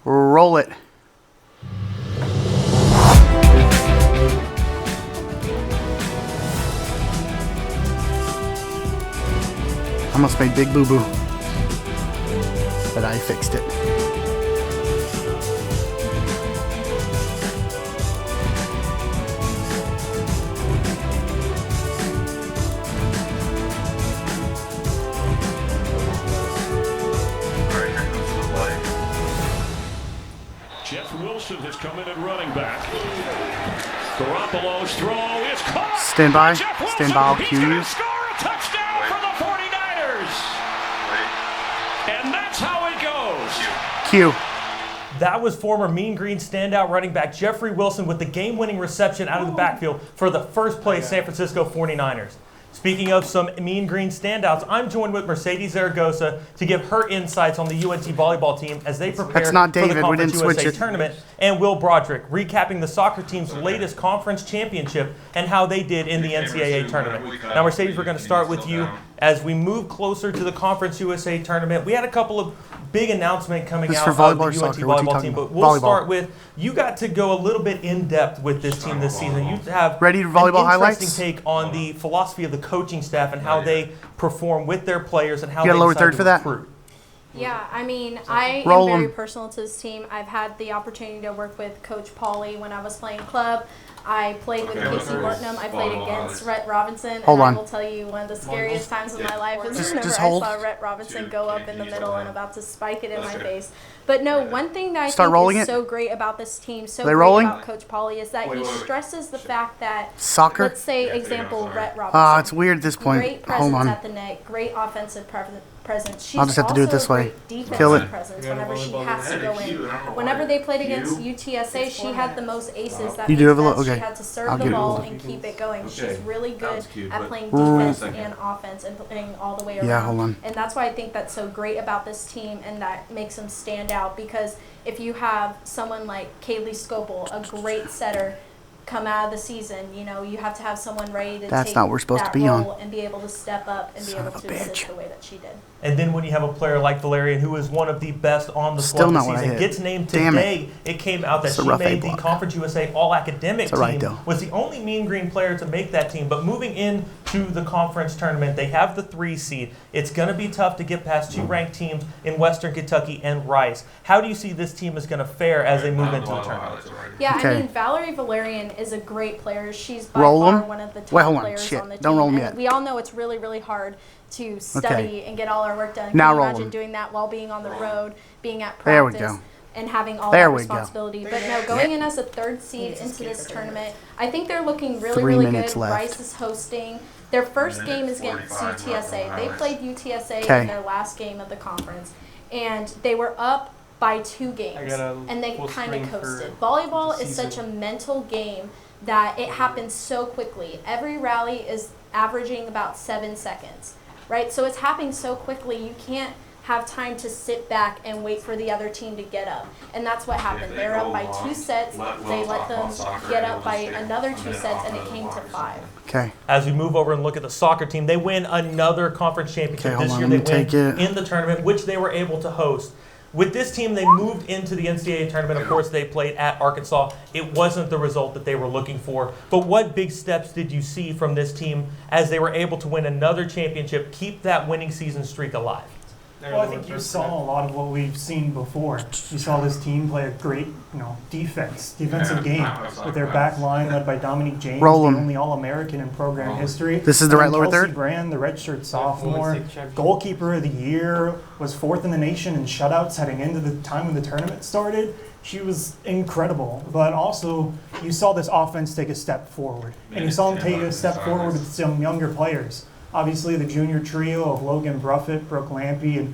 Roll it. Almost made big boo-boo, but I fixed it. Jeff Wilson has come in at running back. Garoppolo's throw is caught. Stand by. Stand by. I'll cue you. He's going to score a touchdown for the 49ers. And that's how it goes. Cue. That was former Mean Green standout running back Jeffrey Wilson with the game-winning reception out of the backfield for the first place San Francisco 49ers. Speaking of some Mean Green standouts, I'm joined with Mercedes Zaragoza to give her insights on the UNC volleyball team as they prepare That's not David. for the We didn't Conference switch USA it. tournament, and Will Broderick recapping the soccer team's latest conference championship and how they did in the NCAA tournament. Now, Mercedes, we're going to start with you as we move closer to the Conference USA tournament. We had a couple of big announcement coming This out for of volleyball the or UNC soccer? What are you volleyball talking team, but about? we'll Volleyball. start with, you got to go a little bit in depth with this team this season. You have Ready to volleyball an interesting highlights? take on the philosophy of the coaching staff and how they perform with their players and how You got they a lower decide third to for that? recruit. Yeah, I mean, I Roll am very 'em. personal to this team. I've had the opportunity to work with Coach Pauly when I was playing club. I played with Casey Bortnam. I played against Rhett Robinson. Hold and on. I will tell you, one of the scariest times of my life was Just whenever hold. I saw Rhett Robinson go up in the middle and about to spike it in my face. But no, one thing that I Start think rolling is it. so great about this team, so Are they great rolling? about Coach Pauly, is that he stresses the fact that, Soccer? let's say, example, Rhett Robinson. It's weird at this point. Great Hold presence on. at the net, great offensive presence. She's I'll just have to do it also this a way. great defensive Kill it. presence whenever she has to go in. Whenever they played against UTSA, she had the most aces. That You do means have a that look? she Okay. had to serve I'll the get it. ball and keep it going. She's really good at playing Ooh. defense and offense and playing all the way around. Yeah, hold on. And that's why I think that's so great about this team and that makes them stand out, because if you have someone like Kaylee Scopel, a great setter, come out of the season, you know, you have to have someone ready to That's take not what we're supposed that to be on. role and be able to step up and Son be able of a to assist bitch. the way that she did. And then when you have a player like Valerian, who is one of the best on the Still squad not this what I season, hit. gets named Damn it. today, it came out that It's a she rough A made the block. Conference USA All-Academic It's all right, team, though. was the only Mean Green player to make that team. But moving into the conference tournament, they have the 3 seed. It's going to be tough to get past 2 ranked teams in Western Kentucky and Rice. How do you see this team is going to fare as they move into the tournament? Yeah, Okay. I mean, Valerie Valerian is a great player. She's by Roll far 'em? one of the top Wait, hold on. players Shit. on the team. Don't roll 'em and yet. we all know it's really, really hard to study and get all our work done. Now Can you roll imagine 'em. doing that while being on the road, being at There we practice, go. and having all There that we go. responsibility? But no, going in as a 3rd seed into this tournament, I think they're looking really, 3 really minutes good. left. Rice is hosting. Their first game is against UTSA. They played UTSA Okay. in their last game of the conference, and they were up by 2 games, and they kind of coasted. Volleyball is such a mental game that it happens so quickly. Every rally is averaging about 7 seconds, right? So it's happening so quickly, you can't have time to sit back and wait for the other team to get up. And that's what happened. They're up by 2 sets. They let them get up by another 2 sets, and it came to 5. Okay. As we move over and look at the soccer team, they win another conference championship Okay, hold this on, year. let They me win take it. in the tournament, which they were able to host. With this team, they moved into the NCAA tournament. Of course, they played at Arkansas. It wasn't the result that they were looking for. But what big steps did you see from this team as they were able to win another championship, keep that winning season streak alive? Well, I think you saw a lot of what we've seen before. You saw this team play a great, defensive game with their back line led by Dominique James, Roll the 'em. only All-American in program history. This is the right And lower Kelsey third? Brand, the redshirt sophomore, goalkeeper of the year, was 4th in the nation in shutouts heading into the time when the tournament started. She was incredible, but also you saw this offense take a step forward, and you saw them take a step forward with some younger players. Obviously, the junior trio of Logan Bruffett, Brooke Lampy, and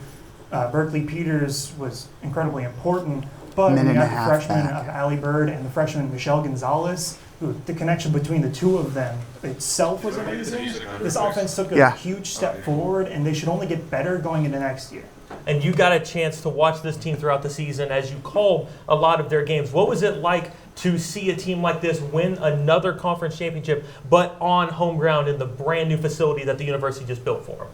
Berkeley Peters was incredibly important. But Minute we and a got the half freshman back. of Allie Bird and the freshman Michelle Gonzalez, who the connection between the two of them itself was amazing. This offense took a Yeah. huge step forward, and they should only get better going into next year. And you got a chance to watch this team throughout the season as you called a lot of their games. What was it like to see a team like this win another conference championship, but on home ground in the brand new facility that the university just built for them?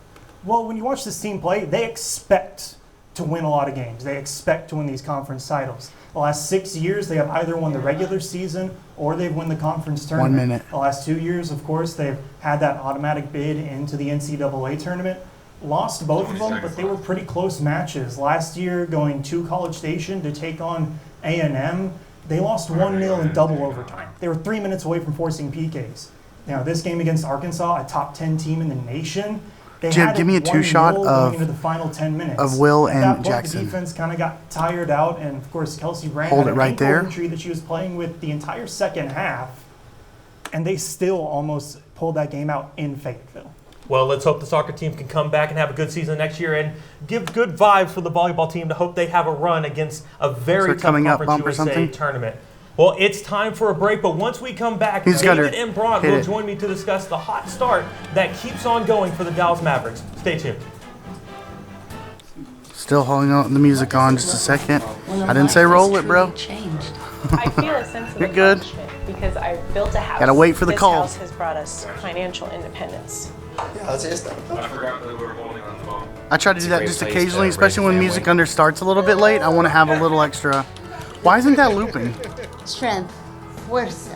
Well, when you watch this team play, they expect to win a lot of games. They expect to win these conference titles. The last 6 years, they have either won the regular season or they've won the conference tournament. 1 minute. The last 2 years, of course, they've had that automatic bid into the NCAA tournament. Lost both of them, but they were pretty close matches. Last year, going to College Station to take on A&M, they lost 1-0 in double overtime. They were 3 minutes away from forcing PKs. Now, this game against Arkansas, a top 10 team in the nation, they Jim, had give me a 1-0 two-shot going into the final 10 minutes. of Will At and that point, Jackson. The defense kind of got tired out, and of course, Kelsey ran Hold had it an right ankle there. injury that she was playing with the entire second half, and they still almost pulled that game out in Fayetteville. Well, let's hope the soccer team can come back and have a good season next year and give good vibes for the volleyball team to hope they have a run against a very So tough coming up, Conference bump or USA something? tournament. Well, it's time for a break, but once we come back, He's got David her. and Braun Hit will it. join me to discuss the hot start that keeps on going for the Dallas Mavericks. Stay tuned. Still holding on the music on just a second. I didn't say roll it, bro. Changed. I feel a sense of You're good. accomplishment because I built a house. Gotta wait for the this call. house has brought us financial independence. I try to do that just occasionally, especially when music under starts a little bit late. I want to have a little extra. Why isn't that looping? Strength. Fuerza.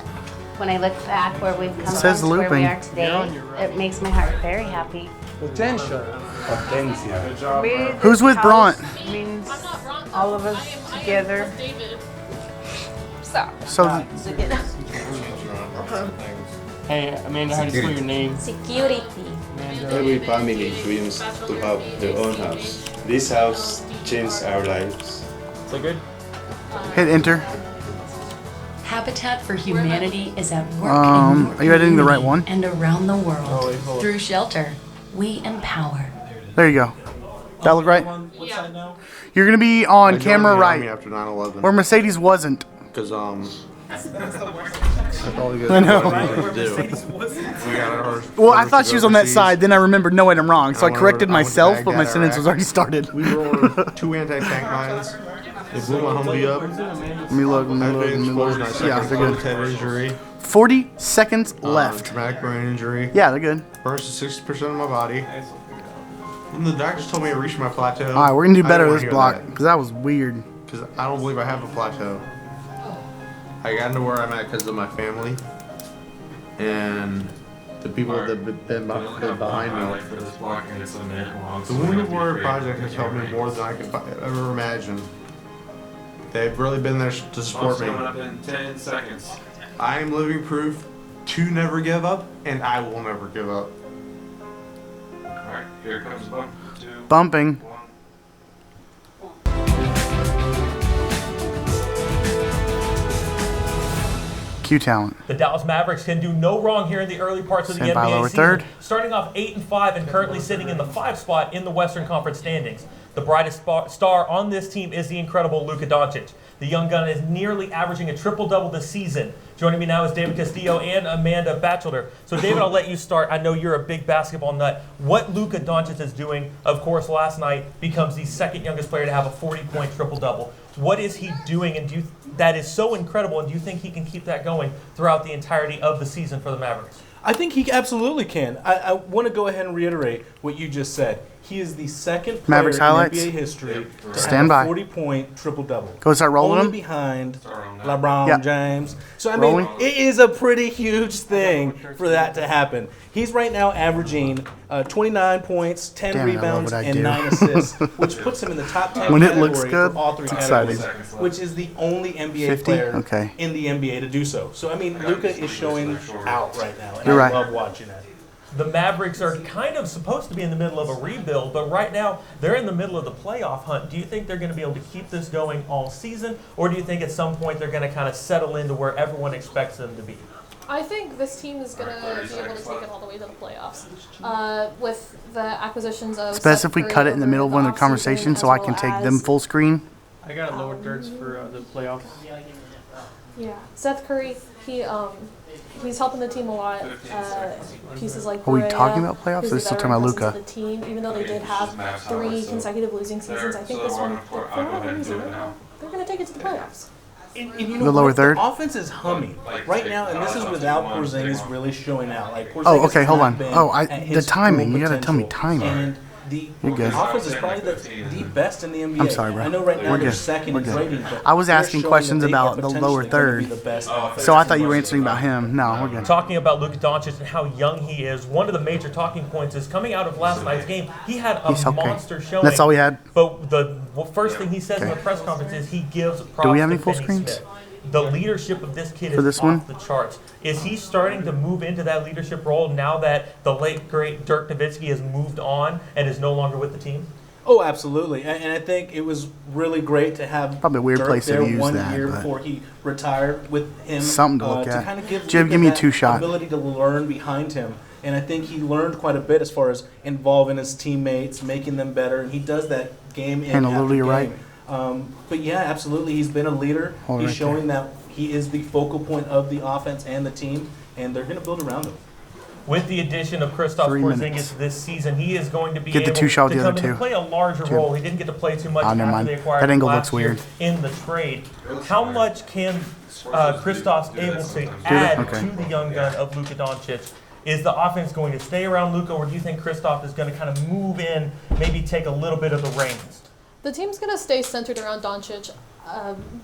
When I look back where we've come says from to where we looping. are today, it makes my heart very happy. Potential. Who's with Bront? Means all of us together. So Hey, Amanda, how do you spell your name? Security. Every family dreams to have their own house. This house changed our lives. So good? hit enter. Habitat for Humanity is at work Are you editing the right one? and around the world. Oh, wait, hold on. Through shelter, we empower. There you go. That look right? What side now? You're gonna be on camera right, After 9/11. where Mercedes wasn't. Because I know. Well, I thought she was on that side. Then I remembered, no, wait, I'm wrong. So I corrected myself, but my sentence was already started. We were 2 anti-tank mines. They blew my Humvee up. Let me look. Let me look. Let me look. Yeah, they're good. Head injury. 40 seconds left. Traumatic brain injury. Yeah, they're good. Burns to 60% of my body. And the doctors told me to reach my plateau. All right, we're gonna do I better didn't this wanna block hear that, because that was weird. because I don't believe I have a plateau. I got into where I'm at because of my family and the people that have been behind me. The Wounded Warrior Project has helped me more than I could ever imagine. They've really been there to support me. In 10 seconds. I am living proof to never give up, and I will never give up. Alright, here comes 1, 2, Bumping. 1. Q talent. The Dallas Mavericks can do no wrong here in the early parts of the Stand by, NBA lower season, third. starting off 8-5 and currently sitting in the 5 spot in the Western Conference standings. The brightest star on this team is the incredible Luka Doncic. The young gun is nearly averaging a triple-double this season. Joining me now is David Castillo and Amanda Batchelder. So, David, I'll let you start. I know you're a big basketball nut. What Luka Doncic is doing, of course, last night becomes the second youngest player to have a 40-point triple-double. What is he doing, and that is so incredible, and do you think he can keep that going throughout the entirety of the season for the Mavericks? I think he absolutely can. I want to go ahead and reiterate what you just said. He is the second player Mavericks in highlights. NBA history to Stand have by. a 40-point triple-double. Go start rolling Only them. behind LeBron Yeah. James. So, I Rolling. mean, it is a pretty huge thing for that to happen. He's right now averaging 29 points, 10 Damn it, I love rebounds, what I and do. 9 assists, which puts him in the top 10 When it category looks good, for all 3 it's categories, exciting. which is the only NBA 50? player Okay. in the NBA to do so. So, I mean, Luka is showing out right now, and You're I right. love watching it. The Mavericks are kind of supposed to be in the middle of a rebuild, but right now they're in the middle of the playoff hunt. Do you think they're going to be able to keep this going all season, or do you think at some point they're going to kind of settle into where everyone expects them to be? I think this team is going to be able to take it all the way to the playoffs. With the acquisitions of It's best Seth if we Curry cut it in the over middle of one of the offseason, conversations so as I can well take as- them full screen. I got it lower thirds for the playoffs. Yeah, Seth Curry, he's helping the team a lot. Pieces like Are we Correa, talking about playoffs, who's or a still veteran talking about presence Luka? of the team, even though they did have 3 consecutive losing seasons, I think this one, for whatever reason, they're going to take it to the playoffs. And you The know lower what? third? The offense is humming right now, and this is without Porzingis really showing out. Like Porzingis Oh, okay, has hold not on. been Oh, at the his timing. full You gotta tell me potential. timing. And the You're good. offense is probably the best in the NBA. I'm sorry, bro. I know right now We're they're good. second We're in good. rating, but I was they're asking showing questions that they about are the lower potentially gonna be third. the best offense So I in thought you the were league. answering about him. No, we're good. Talking about Luka Doncic and how young he is, one of the major talking points is coming out of last night's game. He had a He's okay. monster showing. That's all we had? But the first thing he says in the press conference is he gives props Do we have any to full Finney screens? Smith. The leadership of this kid For is this off one? the charts. Is he starting to move into that leadership role now that the late, great Dirk Nowitzki has moved on and is no longer with the team? Oh, absolutely, and I think it was really great to have Probably a weird Dirk place to there use 1 that, year but- before he retired with him. Something to look at. kind of give Jib, Luka give me a that two-shot. ability to learn behind him, and I think he learned quite a bit as far as involving his teammates, making them better, and he does that game in Handle after Lily game. right. But yeah, absolutely, he's been a leader. Hold He's right showing that he is the focal point of the offense and the team, and they're going to build around him. With the addition of Kristaps 3 minutes. Porzingis this season, he is going to be Get the able two shot to the come other in and two. play a larger Two. role. He didn't get to play too much Oh, never after mind. they acquired That him angle last looks year weird. in the trade. How much can Kristaps able to add Okay. to the young gun of Luka Doncic? Is the offense going to stay around Luka, or do you think Kristaps is going to kind of move in, maybe take a little bit of the reins? The team's going to stay centered around Doncic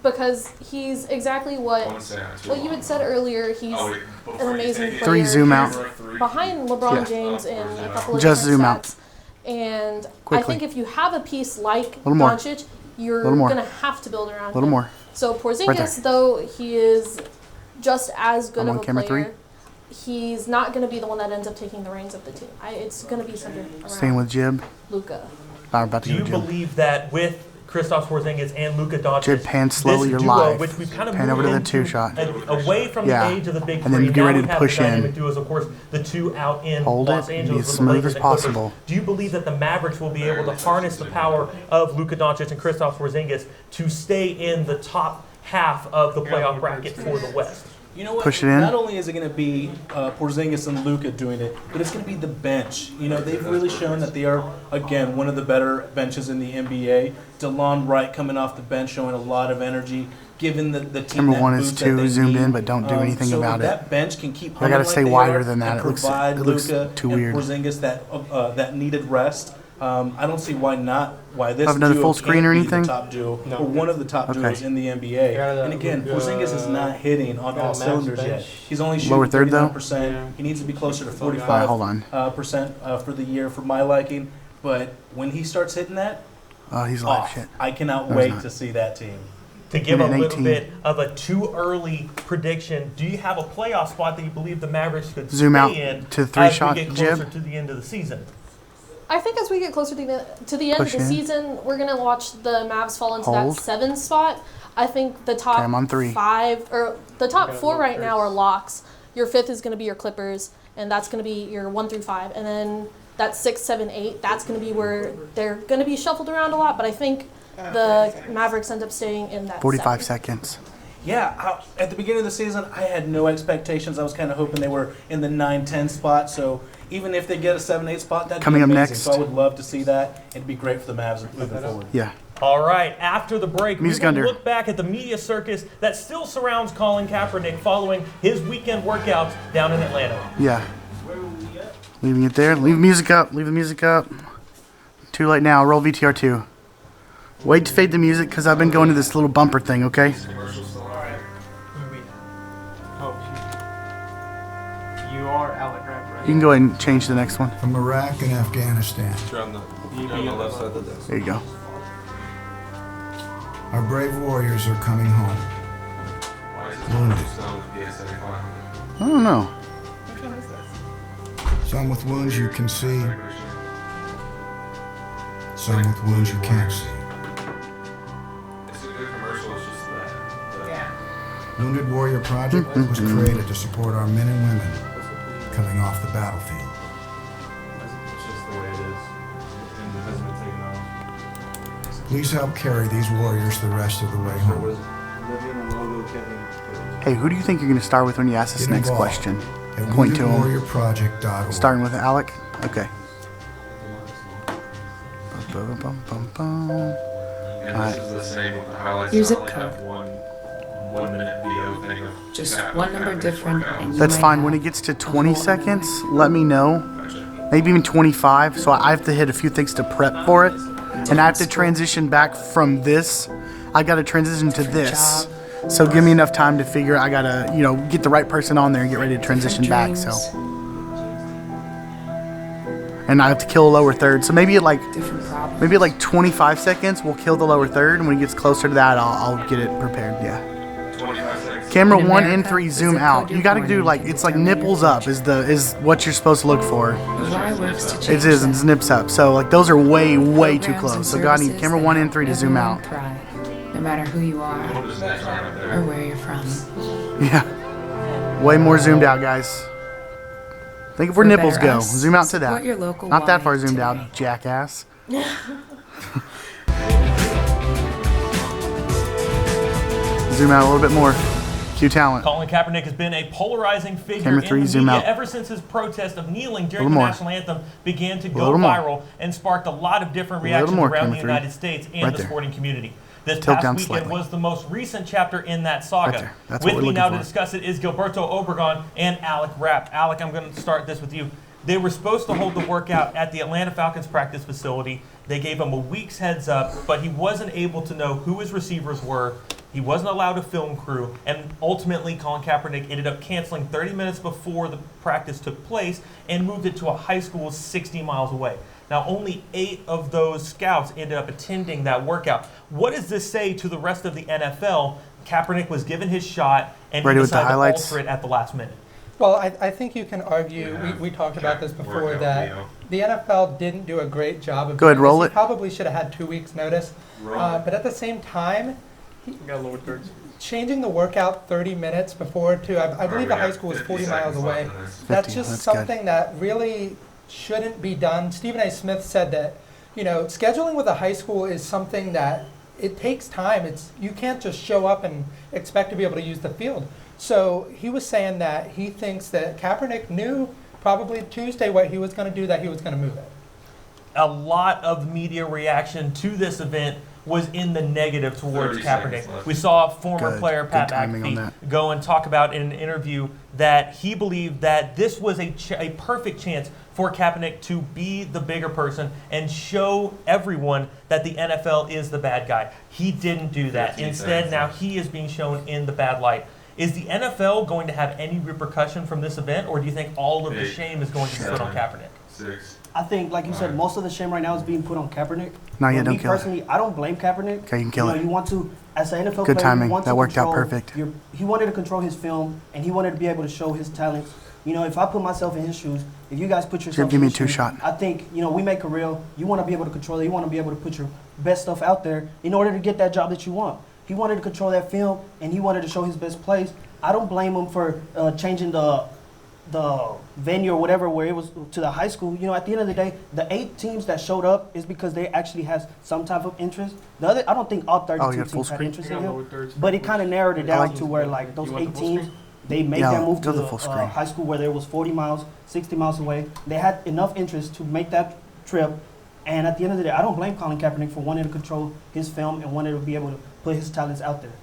because he's exactly what you had said earlier. He's an amazing player. 3 zoom out. He's behind LeBron Yeah. James in a couple of Just different zoom out. stats. And Quickly. I think if you have a piece like Little more. Doncic, you're Little more. going to have to build around Little him. more. So Right Porzingis, there. though he is just as good I'm of on a camera player, 3. he's not going to be the one that ends up taking the reins of the team. It's going to be centered Staying around with Jib. Luka. I'm about to Do go you Jib. believe that with Kristaps Porzingis and Luka Doncic, Jib, pan slowly, this you're duo, live. which we've kind of Pan moved over to the into two shot. Away from Yeah. the age of the big And then three, get now ready we to have push the in. dynamic duos, of course, the two out in Hold Los it. Angeles Be as with the smooth Lakers as and Clippers. possible. Do you believe that the Mavericks will be able to harness the power of Luka Doncic and Kristaps Porzingis to stay in the top half of the playoff bracket for the West? You know what? Push it in. Not only is it going to be Porzingis and Luka doing it, but it's going to be the bench. You know, they've really shown that they are, again, one of the better benches in the NBA. DeLon Wright coming off the bench, showing a lot of energy, giving the team Number that one is boost that 2 they zoomed need. in, but don't do anything so about if it. that bench can keep I humming gotta like stay they wider are than that. and It looks provide too Luka weird. and Porzingis that needed rest. I don't see why this Have another duo full screen can't or be anything? the top duo or one of the top Okay. duos in the NBA. And again, Porzingis is not hitting on all cylinders yet. He's only shooting Lower third, though? 39%. He needs to be closer to 45% Alright, hold on. for the year for my liking. But when he starts hitting that, Oh, he's live. off. Shit. I cannot No, he's wait not. to see that team. To give a Minute little 18. bit of a too early prediction, do you have a playoff spot that you believe the Mavericks could Zoom stay out in to 3 as shot we get closer Jib. to the end of the season? I think as we get closer to the end Push of the in. season, we're going to watch the Mavs fall into Hold. that 7 spot. I think the top Okay, I'm on 3. 5 or the top 4 right now are locks. Your 5th is going to be your Clippers, and that's going to be your 1 through 5, and then that 6, 7, 8. That's going to be where they're going to be shuffled around a lot. But I think the Mavericks end up staying in that 45 7. seconds. Yeah, at the beginning of the season, I had no expectations. I was kind of hoping they were in the 9-10 spot. So even if they get a 7-8 spot, that'd Coming be up amazing. next. So I would love to see that. It'd be great for the Mavs moving forward. Yeah. All right, after the break, Music we will under. look back at the media circus that still surrounds Colin Kaepernick following his weekend workouts down in Atlanta. Yeah. Leaving it there. Leave music up. Leave the music up. Too late now. Roll VTR 2. Wait to fade the music because I've been going to this little bumper thing, okay? You are Alec, right? You can go ahead and change to the next one. From Iraq and Afghanistan. On the left side of this. There you go. Our brave warriors are coming home. Wounded. I don't know. Some with wounds you can see. Some with wounds you can't see. It's a good commercial, it's just that. Wounded Warrior Project was created to support our men and women coming off the battlefield. It's just the way it is. And it hasn't been taken off. Please help carry these warriors the rest of the way home. Hey, who do you think you're going to start with when you ask this Get next involved question? at Point to him. WoundedWarriorProject.org. Starting with Alec? Okay. Bum, bum, bum, bum. And Alright. this is the same with the highlights. Your I zip only code. have one minute video thing of Just that one number different. And you That's might fine. have When it gets to 20 seconds, let me know. maybe even 25. So I have to hit a few things to prep for it. And I have to transition back from this. I got to transition to this. So give me enough time to figure. I gotta, get the right person on there and get ready to transition back. So, and I have to kill a lower third. So maybe at like 25 seconds, we'll kill the lower third, and when it gets closer to that, I'll get it prepared. Yeah. Camera 1 and 3 zoom out. You got to do it's like nipples up is what you're supposed to look for. It is, it's nips up. So those are way too close. So I need camera 1 and 3 to zoom out. No matter who you are or where you're from. Yeah. Way more zoomed out, guys. Think of where nipples go. Zoom out to that. Not that far zoomed out, jackass. Zoom out a little bit more. Cue talent. Colin Kaepernick has been a polarizing figure Camera 3, in the zoom media out. ever since his protest of kneeling during the more. national anthem began to go viral and sparked a lot of different reactions more, around the camera 3. United States and Right the there. sporting community. This Tilt past down weekend slightly. was the most recent chapter in that saga. Right there. That's With what we're me now looking to for. discuss it is Gilberto Obregon and Alec Rapp. Alec, I'm going to start this with you. They were supposed to hold the workout at the Atlanta Falcons practice facility. They gave him a week's heads up, but he wasn't able to know who his receivers were. He wasn't allowed a film crew, and ultimately Colin Kaepernick ended up canceling 30 minutes before the practice took place and moved it to a high school 60 miles away. Now, only 8 of those scouts ended up attending that workout. What does this say to the rest of the NFL? Kaepernick was given his shot, and he decided to alter it at the last minute. Well, I think you can argue, we talked about this before, that the NFL didn't do a great job of Go ahead, roll this. it. He probably should have had 2 weeks' notice. But at the same time, changing the workout 30 minutes before to, I believe the high school is 40 miles away. That's just something that really shouldn't be done. Stephen A. Smith said that, scheduling with a high school is something that it takes time. You can't just show up and expect to be able to use the field. So he was saying that he thinks that Kaepernick knew probably Tuesday what he was going to do, that he was going to move it. A lot of media reaction to this event was in the negative towards Kaepernick. We saw former player Pat McAfee go and talk about in an interview that he believed that this was a perfect chance for Kaepernick to be the bigger person and show everyone that the NFL is the bad guy. He didn't do that. Instead, now he is being shown in the bad light. Is the NFL going to have any repercussion from this event, or do you think all of the shame is going to be put on Kaepernick? I think, like you said, most of the shame right now is being put on Kaepernick. No, yeah, don't me kill it. personally, I don't blame Kaepernick. Okay, you can kill it. You want to, as an NFL Good player, timing. you want That to worked out control perfect. He wanted to control his film, and he wanted to be able to show his talents. If I put myself in his shoes, if you guys put yourself give in me his a 2 shoes, shot. I think, we make a reel. You want to be able to control it. You want to be able to put your best stuff out there in order to get that job that you want. He wanted to control that film, and he wanted to show his best plays. I don't blame him for changing the venue or whatever where it was to the high school. At the end of the day, the 8 teams that showed up is because they actually has some type of interest. The other, I don't think all 32 teams had interest in him, but it kind of narrowed it down to where those 8 teams, they made that move to the high school where there was 40 miles, 60 miles away. They had enough interest to make that trip. And at the end of the day, I don't blame Colin Kaepernick for wanting to control his film and wanting to be able to put his talents out there.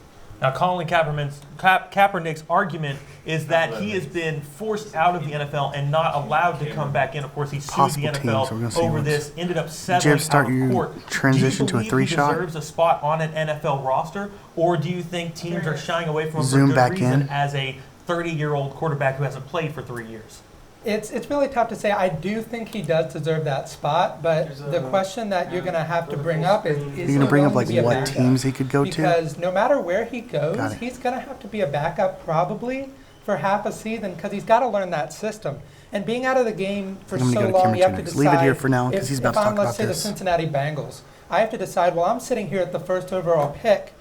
Now, Colin Kaepernick's argument is that he has been forced out of the NFL and not allowed to come back in. Of course, he sued the NFL over this, ended up settling out of court. Transition to a 3 shot? Do you believe he deserves a spot on an NFL roster, or do you think teams are shying away from him Zoom for back good reason in. as a 30-year-old quarterback who hasn't played for 3 years? It's really tough to say. I do think he does deserve that spot, but the question that you're going to have to bring up is You're going to bring up what teams he could go to? Because no matter where he goes, he's going to have to be a backup probably for half a season because he's got to learn that system. And being out of the game for so long, you have to decide. Leave it here for now because he's about to talk about let's say, the this. Cincinnati Bengals, I have to decide, well, I'm sitting here at the first overall pick.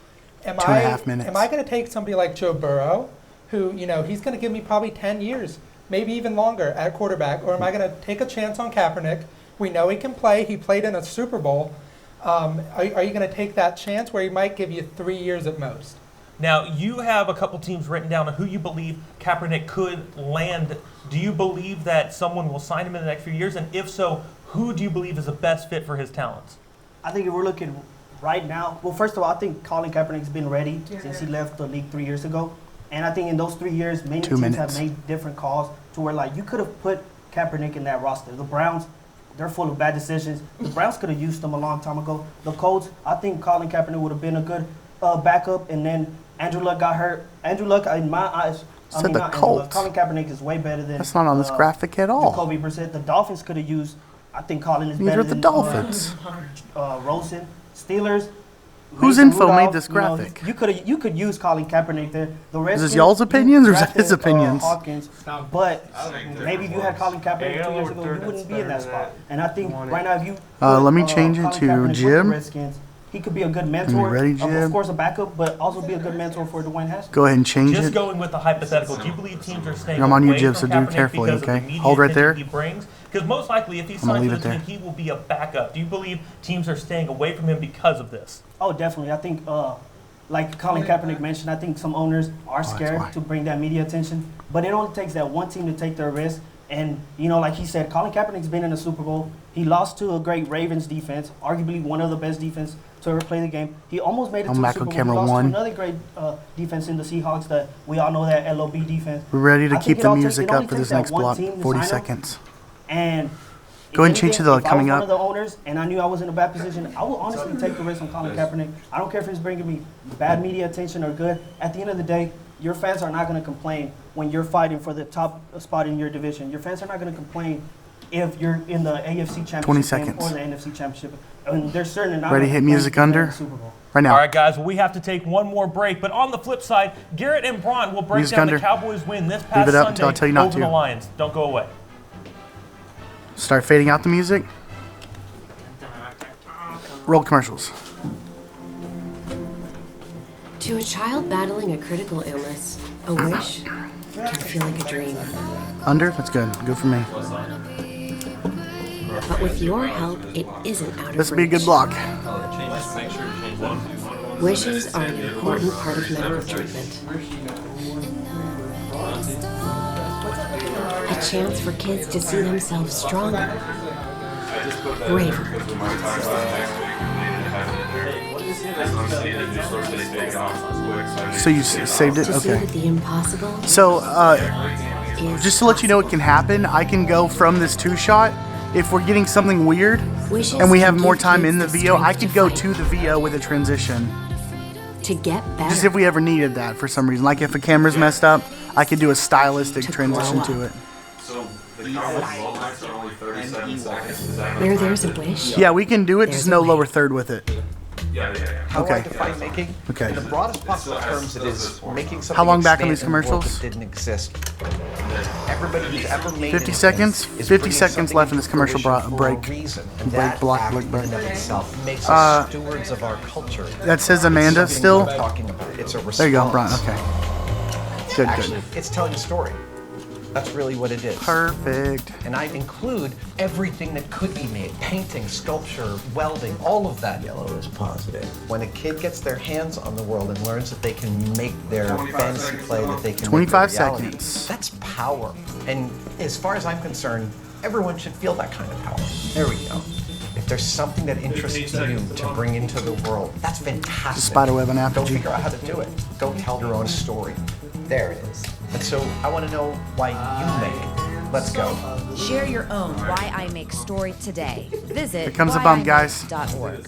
Am 2.5 minutes. Am I going to take somebody like Joe Burrow, who, he's going to give me probably 10 years, maybe even longer at quarterback, or am I going to take a chance on Kaepernick? We know he can play. He played in a Super Bowl. Are you going to take that chance where he might give you 3 years at most? Now, you have a couple teams written down on who you believe Kaepernick could land. Do you believe that someone will sign him in the next few years? And if so, who do you believe is the best fit for his talents? I think if we're looking right now, well, first of all, I think Colin Kaepernick's been ready since he left the league 3 years ago. And I think in those 3 years, many teams have made different calls to where, you could have put Kaepernick in that roster. The Browns, they're full of bad decisions. The Browns could have used him a long time ago. The Colts, I think Colin Kaepernick would have been a good backup, and then Andrew Luck got hurt. Andrew Luck, in my eyes, Said the not Andrew Colts. Luck. Colin Kaepernick is way better than. That's not on this graphic at all. Jacoby Brissett. The Dolphins could have used. I think Colin is These better are the than Dolphins. Rosen. Steelers. Whose Mason info made Rudolph, this you know, graphic? you could use Colin Kaepernick there. The rest Is this y'all's opinions or is that his opinions? Hawkins, but maybe if you had Colin Kaepernick 2 years ago, you wouldn't be in that spot. And I think right now, if you let me change it Colin to Kaepernick with the Jim. Redskins, he could be a good mentor. ready, Jim? Of course, a backup, but also be a good mentor for Dwayne Haskins. Go ahead and change Just it. going with the hypothetical, do you believe teams are staying I'm on away YouTube, from so do Kaepernick carefully, because of the okay? media Hold right attention there. he brings? Because most likely, if he I'm gonna signs leave with it a there. team, he will be a backup. Do you believe teams are staying away from him because of this? Oh, definitely. I think, like Colin Kaepernick mentioned, I think some owners are scared to bring that media attention. But it only takes that one team to take their risk. And, like he said, Colin Kaepernick's been in the Super Bowl. He lost to a great Ravens defense, arguably one of the best defense to ever play the game. He almost made it to the Super Bowl. He lost to another great defense in the Seahawks that we all know, that LOB defense. We're ready to I keep think the it music only up for takes this next that one block. team to 40 sign him. seconds. And Go ahead and change to the if coming I was up. one of the owners and I knew I was in a bad position, I would honestly take the risk on Colin Kaepernick. I don't care if it's bringing me bad media attention or good. At the end of the day, your fans are not going to complain when you're fighting for the top spot in your division. Your fans are not going to complain if you're in the AFC Championship 20 game seconds. or the NFC Championship. I mean, they're certainly not Ready gonna to hit complain music if you're in under? the Super Bowl. Right now. All right, guys, well, we have to take one more break. But on the flip side, Garrett and Braun will break Music down under. the Cowboys' win this Leave past it up Sunday until I tell you not over to. the Lions. Don't go away. Start fading out the music. Roll commercials. To a child battling a critical illness, a wish can feel like a dream. Under? That's good. Good for me. But with your help, it isn't out of This will be a good reach. block. Wishes are an important part of medical treatment. A chance for kids to see themselves stronger, braver. So you saved it? To see Okay. that the impossible So, just to let you know what can happen, I can go from this two-shot. If we're getting something weird and we have more time in the VO, I could go to the VO with a transition. to get better. Just if we ever needed that for some reason. Like if a camera's messed up, I could do a stylistic transition to it. So the Cowboys rollbacks are only 37 seconds. Is that Where there's a wish, Yeah, we can do it, just no lower third with it. Yeah. How Okay. I define making, Okay. in the broadest possible terms, it is making something How long back on expand these in a world commercials? that didn't exist. Everybody who's ever made 50 anything seconds? is 50 bringing seconds something left in this into commercial fruition for a break. reason, and Break, that block, act break, break. in and of itself makes us stewards of our culture. That says Amanda It's something still? we're talking about. It's a response. There you go, Brian. Okay. Good, Actually, good. it's telling a story. That's really what it is. Perfect. And I include everything that could be made. Painting, sculpture, welding, all of that. Yellow is positive. When a kid gets their hands on the world and learns that they can make their fantasy play, that they can 25 make their reality, seconds. that's power. And as far as I'm concerned, everyone should feel that kind of power. There we go. If there's something that interests you to bring into the world, that's fantastic. The spiderweb on Go Apogee. figure out how to do it. Go tell your own story. There it is. And so I want to know why you make it. Let's go. Share your own Why I Make story today. Visit Here comes the bump, guys. whyimake.org.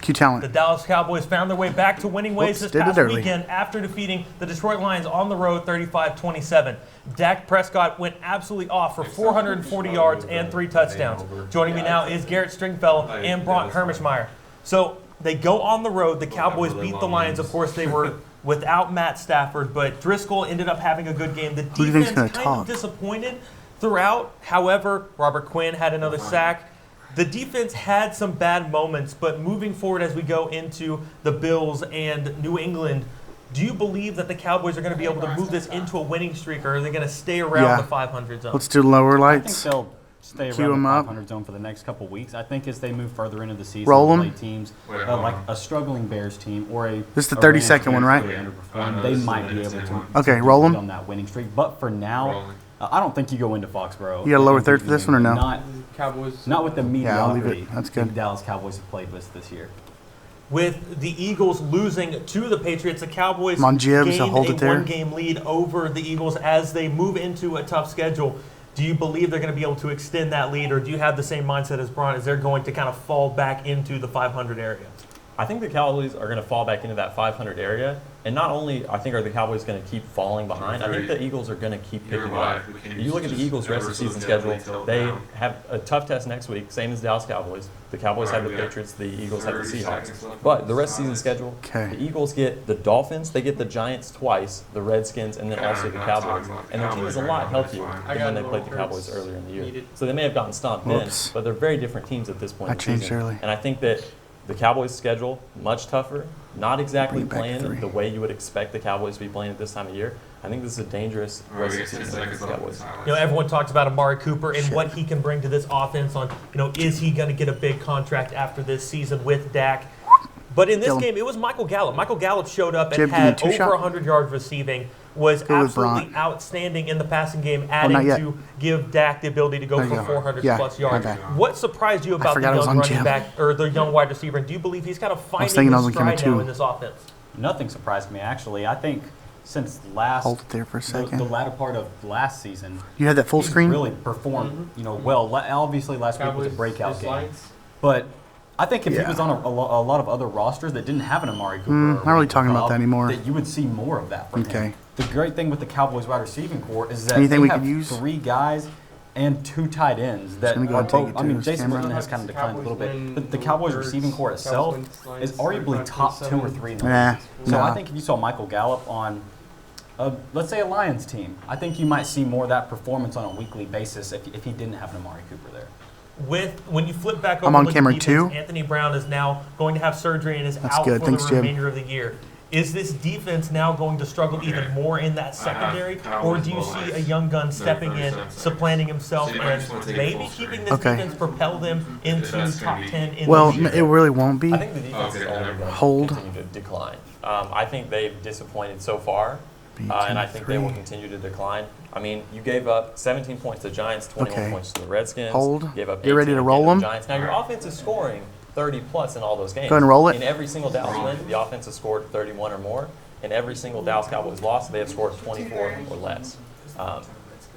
Q talent. The Dallas Cowboys found their way back to winning ways Whoops, this did it past early. weekend after defeating the Detroit Lions on the road 35-27. Dak Prescott went absolutely off for 440 yards and 3 touchdowns. Joining me now is Garrett Stringfellow and Bront Hermishmeyer. So they go on the road. The Cowboys beat the Lions. Of course, they were without Matt Stafford, but Driscoll ended up having a good game. The Who do you think's defense gonna kind talk? of disappointed throughout. However, Robert Quinn had another sack. The defense had some bad moments, but moving forward as we go into the Bills and New England, do you believe that the Cowboys are going to be able to move this into a winning streak, or are they going to stay around Yeah. the 500 zone? Let's do lower I think lights. they'll stay Cue around them the up. 500 zone for the next couple weeks. I think as they move further into the season, Roll and 'em. play teams like a struggling Bears team or a This is the a 30-second Rams one, team right? that really underperformed, they might be able to Okay, roll 'em. on that winning streak. But for now, I don't think you go into Foxborough. You got a lower and third beat for this New one or England. no? Not Cowboys. Not with the Yeah, I'll leave it. mediocrity That's the good. Dallas Cowboys have played with this year. With the Eagles losing to the Patriots, the Cowboys Come on, Jibs, gained hold a it there. one-game lead over the Eagles as they move into a tough schedule. Do you believe they're going to be able to extend that lead, or do you have the same mindset as Brian, as they're going to kind of fall back into the 500 area? I think the Cowboys are going to fall back into that 500 area. And not only, I think, are the Cowboys going to keep falling behind, I think the Eagles are going to keep picking up. You look at the Eagles' rest of the season schedule, they have a tough test next week, same as Dallas Cowboys. The Cowboys have the Patriots, the Eagles have the Seahawks. But the rest of the season schedule, the Eagles get the Dolphins, they get the Giants twice, the Redskins, and then also the Cowboys. And their team is a lot healthier than when they played the Cowboys earlier in the year. So they may have gotten stomped then, but they're very different teams at this point in the season. And I think that the Cowboys' schedule, much tougher, not exactly playing the way you would expect the Cowboys to be playing at this time of year. I think this is a dangerous rest of the season for the Cowboys. You know, everyone talks about Amari Cooper and what he can bring to this offense on, you know, is he going to get a big contract after this season with Dak? But in this game, it was Michael Gallup. Michael Gallup showed up and had over 100 yards receiving, was absolutely outstanding in the passing game, adding to give Dak the ability to go for 400 plus yards. What surprised you about the young running back or the young wide receiver? And do you believe he's kind of finding his stride now in this offense? Nothing surprised me, actually. I think since last hold it there for a second. The latter part of last season, you had that full screen. Really performed, you know, well. Obviously, last week was a breakout game, but I think if he was on a lot of other rosters that didn't have an Amari Cooper, not really talking about that anymore. That you would see more of that from him. The great thing with the Cowboys wide receiving core is that anything they we have could use? 3 guys and 2 tight ends that are both. I mean, Jason Witten has kind of declined a little bit, but the Cowboys receiving core itself is arguably top 2 or 3 in the league. So I think if you saw Michael Gallup on, let's say, a Lions team, I think you might see more of that performance on a weekly basis if he didn't have an Amari Cooper there. When you flip back over, I'm on camera defense, 2. Anthony Brown is now going to have surgery and is out for the remainder of the year. Is this defense now going to struggle even more in that secondary, or do you see a young gun stepping in, supplanting himself, and maybe keeping this defense propel them into top 10 in the league? It really won't be. I think the defense is only going to continue to decline. I think they've disappointed so far, and I think they will continue to decline. I mean, you gave up 17 points to the Giants, 21 points to the Redskins. Get ready to roll them. Giants. Now, your offense is scoring 30 plus in all those games. Go ahead and roll it. In every single Dallas win, the offense has scored 31 or more. In every single Dallas Cowboys loss, they have scored 24 or less.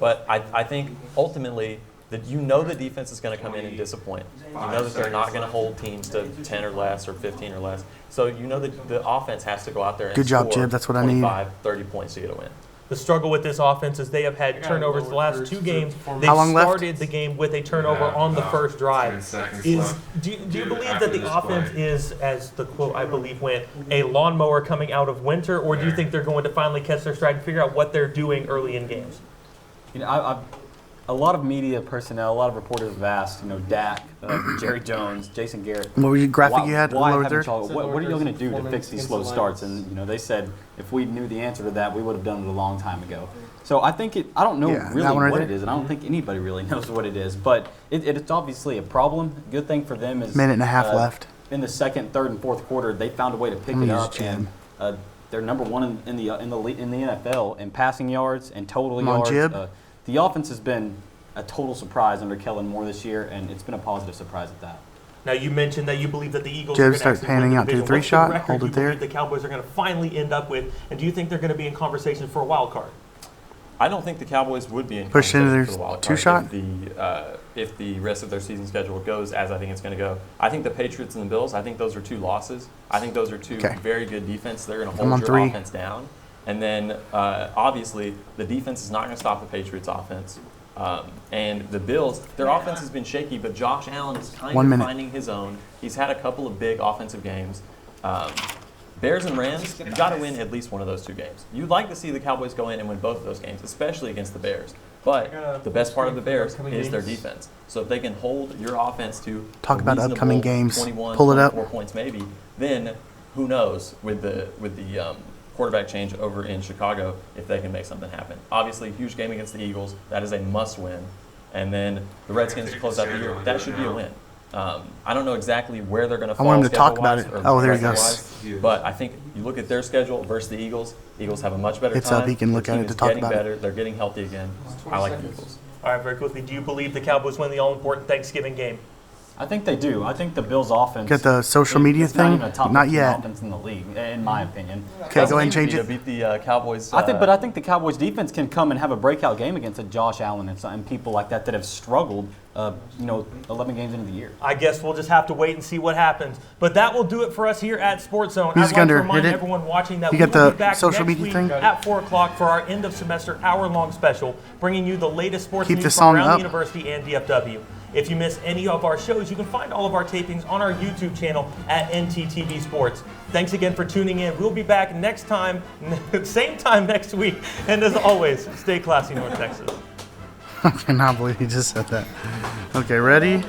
But I think ultimately that you know the defense is going to come in and disappoint. You know that they're not going to hold teams to 10 or less or 15 or less. So you know that the offense has to go out there and score Jib. That's what I need. 25, 30 points to get a win. The struggle with this offense is they have had turnovers the last 2 games. They started the game with a turnover on the first drive. Do you believe that the offense is, as the quote I believe went, a lawnmower coming out of winter, or do you think they're going to finally catch their stride and figure out what they're doing early in games? You know, a lot of media personnel, a lot of reporters have asked, you know, Dak, Jerry Jones, Jason Garrett. What was your graphic you had? What are you going to do to fix these slow starts? And you know, they said if we knew the answer to that, we would have done it a long time ago. So I think I don't know really what it is, and I don't think anybody really knows what it is. But it's obviously a problem. Good thing for them is minute and a half left. In the second, third, and fourth quarter, they found a way to pick it up, and they're number 1 in the NFL in passing yards and total yards. The offense has been a total surprise under Kellen Moore this year, and it's been a positive surprise at that. Now, you mentioned that you believe that the Eagles are going to actually panning out to the 3 shot. What's the record Hold it there. you believe the Cowboys are going to finally end up with, and do you think they're going to be in conversation for a wild card? I don't think the Cowboys would be in push into conversation their for the wild 2 card shot. If the rest of their season schedule goes as I think it's going to go. I think the Patriots and the Bills, I think those are 2 losses. I think those are 2 very good defense. They're going to hold your offense down. And then, obviously, the defense is not going to stop the Patriots' offense. And the Bills, their offense has been shaky, but Josh Allen is kind of finding his own. He's had a couple of big offensive games. Bears and Rams, you've got to win at least one of those 2 games. You'd like to see the Cowboys go in and win both of those games, especially against the Bears. But the best part of the Bears is their defense. So if they can hold your offense to talk about upcoming games, 21, pull it up, 24 points maybe, then who knows with the quarterback change over in Chicago if they can make something happen. Obviously, huge game against the Eagles. That is a must-win. And then the Redskins to close out the year. That should be a win. I don't know exactly where they're going to fall. I want him to talk about it. Oh, there he goes. But I think you look at their schedule versus the Eagles. Eagles have a much better it's time. Up. He can look at it to talk about better. it. They're getting healthy again. I like the Eagles. All right, very quickly. Do you believe the Cowboys win the all-important Thanksgiving game? I think they do. I think the Bills' offense. Got the social media it's thing? Not even a top Not 15 yet. offense in the league, in my opinion. Okay, go ahead and change to it. beat the Cowboys. I think the Cowboys defense can come and have a breakout game against a Josh Allen and people like that have struggled, 11 games into the year. I guess we'll just have to wait and see what happens. But that will do it for us here at Sports Zone. Music I'd like under, to remind hit it. everyone watching that You we got will the be back social next media week thing? at 4 o'clock for our end of semester hour-long special, bringing you the latest sports Keep news this from song around up. the university and DFW. If you miss any of our shows, you can find all of our tapings on our YouTube channel at NTTV Sports. Thanks again for tuning in. We'll be back next time, same time next week. And as always, stay classy, North Texas. I cannot believe he just said that. Okay, ready?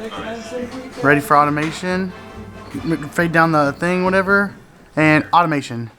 Ready for automation? Fade down the thing, whatever. And automation.